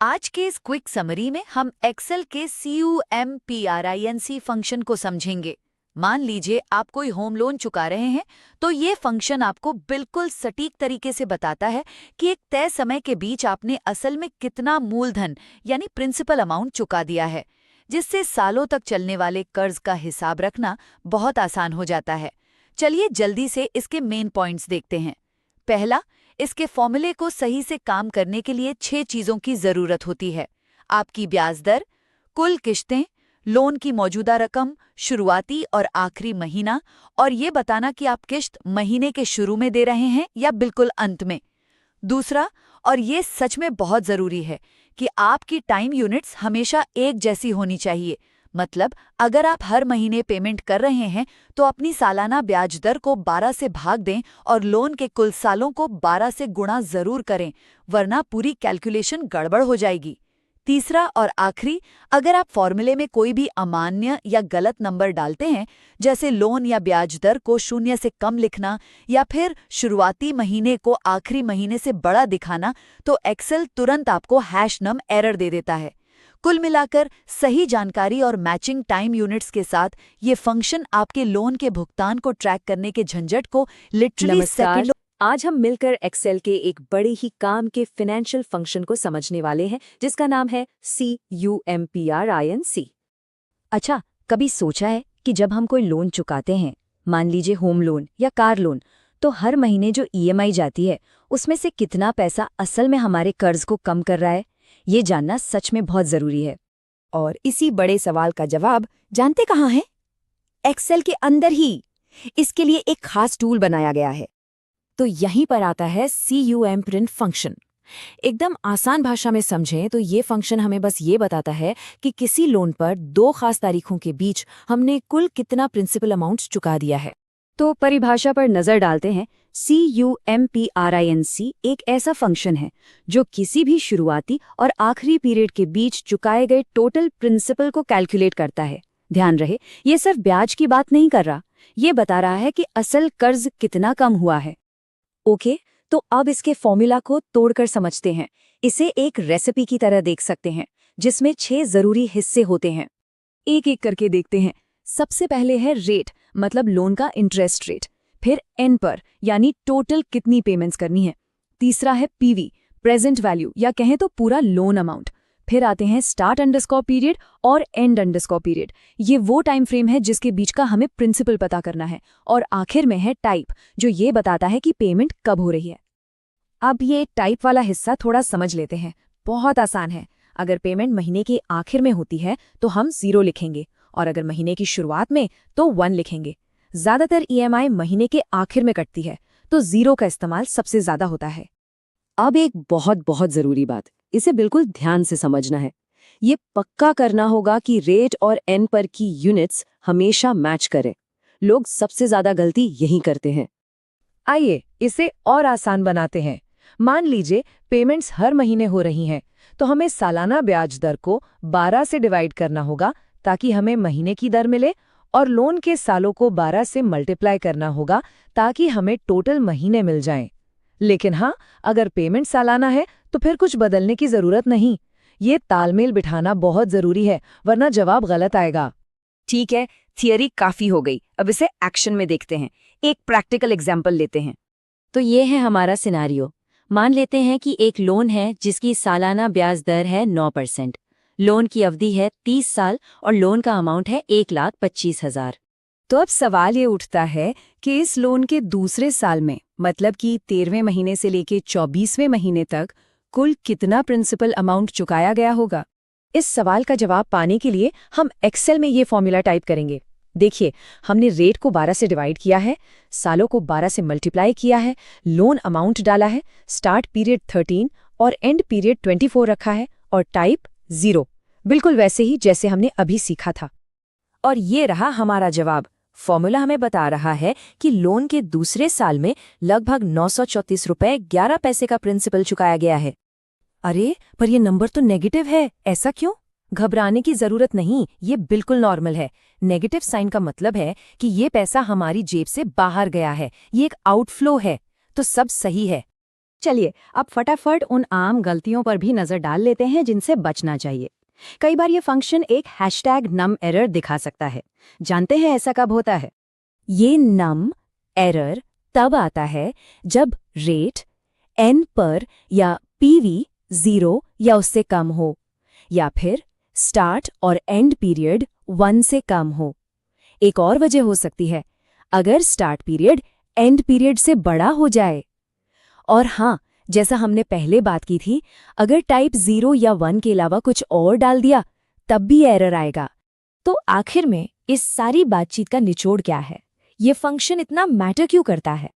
आज के इस क्विक समरी में हम एक्सेल के CUMPRINC फंक्शन को समझेंगे। मान लीजिए आप कोई होम लोन चुका रहे हैं, तो ये फंक्शन आपको बिल्कुल सटीक तरीके से बताता है कि एक तय समय के बीच आपने असल में कितना मूलधन यानी प्रिंसिपल अमाउंट चुका दिया है, जिससे सालों तक चलने वाले कर्ज का हिसाब रखना बहुत आसान हो जाता है। चलिए जल्दी से इसके मेन पॉइंट्स देखते हैं। पहला, इसके फॉर्मूले को सही से काम करने के लिए 6 चीजों की जरूरत होती है। आपकी ब्याज दर, कुल किश्तें, लोन की मौजूदा रकम, शुरुआती और आखिरी महीना, और ये बताना कि आप किश्त महीने के शुरू में दे रहे हैं या बिल्कुल अंत में। दूसरा, और ये सच में बहुत जरूरी है, कि आपकी टाइम यूनिट्स हमेशा एक जैसी होनी चाहिए। मतलब अगर आप हर महीने पेमेंट कर रहे हैं तो अपनी सालाना ब्याज दर को 12 से भाग दें और लोन के कुल सालों को 12 से गुणा जरूर करें, वरना पूरी कैलकुलेशन गड़बड़ हो जाएगी। तीसरा और आखिरी, अगर आप फॉर्मूले में कोई भी अमान्य या गलत नंबर डालते हैं, जैसे लोन या ब्याज दर को 0 से कम लिखना या फिर शुरुआती महीने को आखिरी महीने से बड़ा दिखाना, तो एक्सेल तुरंत आपको #num एरर दे देता है। कुल मिलाकर सही जानकारी और मैचिंग टाइम यूनिट्स के साथ ये फंक्शन आपके लोन के भुगतान को ट्रैक करने के झंझट को लिटरली नमस्कार। सेकंडों। आज हम मिलकर एक्सेल के एक बड़े ही काम के फाइनेंशियल फंक्शन को समझने वाले हैं, जिसका नाम है CUMPRINC। अच्छा, कभी सोचा है कि जब हम कोई लोन चुकाते हैं, मान लीजिए होम लोन या कार लोन, तो हर महीने जो EMI जाती है उसमें से कितना पैसा असल में हमारे कर्ज को कम कर रहा है? ये जानना सच में बहुत जरूरी है। और इसी बड़े सवाल का जवाब जानते कहाँ है? एक्सेल के अंदर ही। इसके लिए एक खास टूल बनाया गया है। तो यहीं पर आता है CUMPRINT फंक्शन। एकदम आसान भाषा में समझें तो ये फंक्शन हमें बस ये बताता है कि किसी लोन पर 2 खास तारीखों के बीच हमने कुल कितना प्रिंसिपल अमाउंट चुका दिया है। तो परिभाषा पर नजर डालते हैं। CUMPRINC एक ऐसा फंक्शन है जो किसी भी शुरुआती और आखिरी पीरियड के बीच चुकाए गए टोटल प्रिंसिपल को कैलकुलेट करता है। ध्यान रहे, ये सिर्फ ब्याज की बात नहीं कर रहा, ये बता रहा है कि असल कर्ज कितना कम हुआ है। ओके, तो अब इसके फॉर्मूला को तोड़कर समझते हैं। इसे एक रेसिपी की तरह देख सकते हैं, जिसमें 6 जरूरी हिस्से होते हैं। एक एक करके देखते हैं। सबसे पहले है रेट, मतलब लोन का इंटरेस्ट रेट। फिर एन पर, यानी टोटल कितनी पेमेंट्स करनी है। तीसरा है PV, प्रेजेंट वैल्यू, या कहें तो पूरा लोन अमाउंट। फिर आते हैं स्टार्ट अंडरस्कोर पीरियड और एंड अंडरस्कोर पीरियड। ये वो टाइम फ्रेम है जिसके बीच का हमें प्रिंसिपल पता करना है। और आखिर में है टाइप, जो ये बताता है कि पेमेंट कब हो रही है। अब ये टाइप वाला हिस्सा थोड़ा समझ लेते हैं। बहुत आसान है। अगर पेमेंट महीने के आखिर में होती है तो हम 0 लिखेंगे, और अगर महीने की शुरुआत में तो 1 लिखेंगे। ज्यादातर EMI महीने के आखिर में कटती है, तो 0 का इस्तेमाल सबसे ज्यादा होता है। अब एक बहुत बहुत जरूरी बात, इसे बिल्कुल ध्यान से समझना है। ये पक्का करना होगा कि रेट और एन पर की यूनिट्स हमेशा मैच करें। लोग सबसे ज्यादा गलती यही करते हैं। आइए इसे और आसान बनाते हैं। मान लीजिए पेमेंट्स हर महीने हो रही हैं, तो हमें सालाना ब्याज दर को 12 से डिवाइड करना होगा ताकि हमें महीने की दर मिले, और लोन के सालों को 12 से मल्टीप्लाई करना होगा ताकि हमें टोटल महीने मिल जाएं। लेकिन हाँ, अगर पेमेंट सालाना है तो फिर कुछ बदलने की जरूरत नहीं। ये तालमेल बिठाना बहुत जरूरी है, वरना जवाब गलत आएगा। ठीक है, थियरी काफी हो गई। अब इसे एक्शन में देखते हैं। एक प्रैक्टिकल एग्जाम्पल लेते हैं। तो ये है हमारा सिनारियो। मान लेते हैं कि एक लोन है जिसकी सालाना ब्याज दर है 9%। लोन की अवधि है 30 साल और लोन का अमाउंट है 1,25,000। तो अब सवाल ये उठता है कि इस लोन के दूसरे साल में, मतलब कि 13वें महीने से लेके 24वें महीने तक, कुल कितना प्रिंसिपल अमाउंट चुकाया गया होगा। इस सवाल का जवाब पाने के लिए हम एक्सेल में ये फॉर्मूला टाइप करेंगे। देखिए, हमने रेट को 12 से डिवाइड किया है, सालों को 12 से मल्टीप्लाई किया है, लोन अमाउंट डाला है, स्टार्ट पीरियड 13 और एंड पीरियड 24 रखा है, और टाइप 0, बिल्कुल वैसे ही जैसे हमने अभी सीखा था। और ये रहा हमारा जवाब। फॉर्मूला हमें बता रहा है कि लोन के दूसरे साल में लगभग 934 रुपए 11 पैसे का प्रिंसिपल चुकाया गया है। अरे, पर ये नंबर तो नेगेटिव है, ऐसा क्यों? घबराने की जरूरत नहीं, ये बिल्कुल नॉर्मल है। नेगेटिव साइन का मतलब है कि ये पैसा हमारी जेब से बाहर गया है, ये एक आउटफ्लो है। तो सब सही है। चलिए अब फटाफट उन आम गलतियों पर भी नजर डाल लेते हैं जिनसे बचना चाहिए। कई बार ये फंक्शन एक #num एरर दिखा सकता है। जानते हैं ऐसा कब होता है? ये num एरर तब आता है जब रेट n पर या pv 0 या उससे कम हो, या फिर स्टार्ट और एंड पीरियड 1 से कम हो। एक और वजह हो सकती है अगर स्टार्ट पीरियड एंड पीरियड से बड़ा हो जाए। और हाँ, जैसा हमने पहले बात की थी, अगर टाइप 0 या 1 के अलावा कुछ और डाल दिया तब भी एरर आएगा। तो आखिर में इस सारी बातचीत का निचोड़ क्या है? ये फंक्शन इतना मैटर क्यों करता है?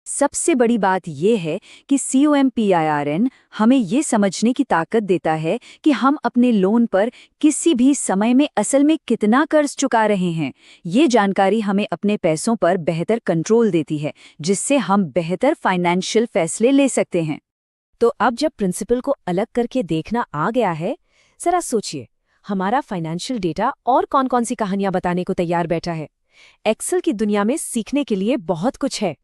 सबसे बड़ी बात यह है कि COMPIRN हमें ये समझने की ताकत देता है कि हम अपने लोन पर किसी भी समय में असल में कितना कर्ज चुका रहे हैं। ये जानकारी हमें अपने पैसों पर बेहतर कंट्रोल देती है, जिससे हम बेहतर फाइनेंशियल फैसले ले सकते हैं। तो अब जब प्रिंसिपल को अलग करके देखना आ गया है, जरा सोचिए, हमारा फाइनेंशियल डेटा और कौन-कौन सी कहानियां बताने को तैयार बैठा है। एक्सेल की दुनिया में सीखने के लिए बहुत कुछ है।